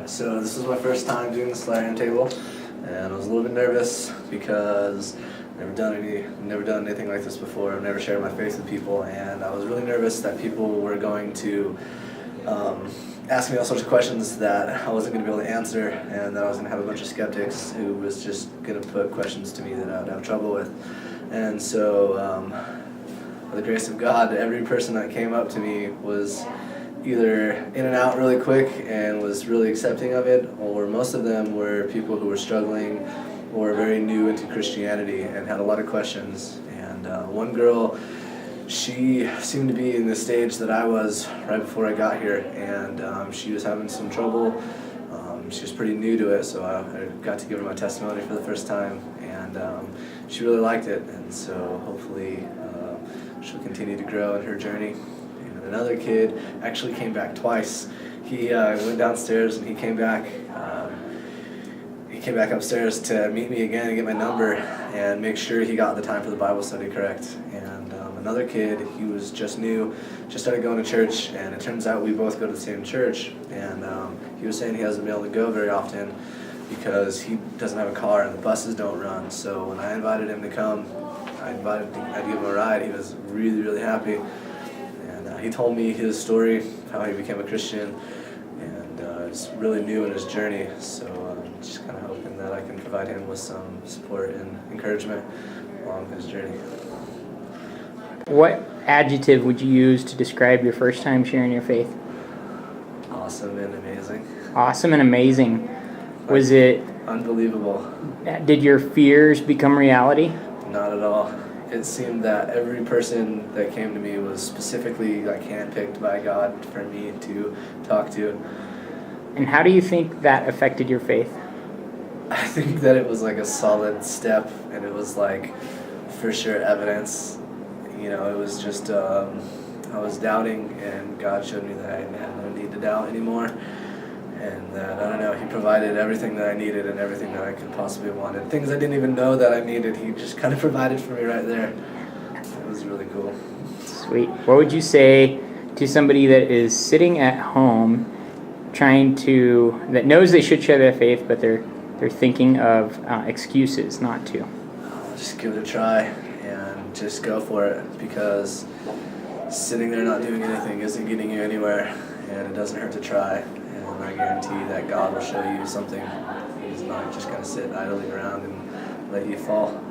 So this was my first time doing the solarium table, and I was a little bit nervous because I've never done anything like this before. I've never shared my faith with people, and I was really nervous that people were going to ask me all sorts of questions that I wasn't going to be able to answer, and that I was going to have a bunch of skeptics who was just going to put questions to me that I would have trouble with. And so, by the grace of God, every person that came up to me was either in and out really quick and was really accepting of it, or most of them were people who were struggling or very new into Christianity and had a lot of questions. And one girl, she seemed to be in the stage that I was right before I got here, and she was having some trouble. She was pretty new to it, so I got to give her my testimony for the first time, and she really liked it, and so hopefully she'll continue to grow in her journey. And another kid actually came back twice. He went downstairs and he came back upstairs to meet me again and get my number and make sure he got the time for the Bible study correct. And another kid, he was just new, just started going to church, and it turns out we both go to the same church. And he was saying he hasn't been able to go very often because he doesn't have a car and the buses don't run. So when I invited him to come, I'd give him a ride. He was really, really happy. And he told me his story, how he became a Christian, and is really new in his journey. So I'm just kind of hoping that I can provide him with some support and encouragement along his journey. What adjective would you use to describe your first time sharing your faith? Awesome and amazing. Awesome and amazing. Was it... Unbelievable. Did your fears become reality? Not at all. It seemed that every person that came to me was specifically handpicked by God for me to talk to. And how do you think that affected your faith? I think that it was a solid step, and it was for sure evidence. It was just, I was doubting, and God showed me that I had no need to doubt anymore. And that, I don't know, He provided everything that I needed and everything that I could possibly wanted. Things I didn't even know that I needed, He just kind of provided for me right there. It was really cool. Sweet. What would you say to somebody that is sitting at home that knows they should share their faith, but they're thinking of excuses not to? Just give it a try and just go for it, because sitting there not doing anything isn't getting you anywhere, and it doesn't hurt to try. And I guarantee that God will show you something. He's not just going to sit idly around and let you fall.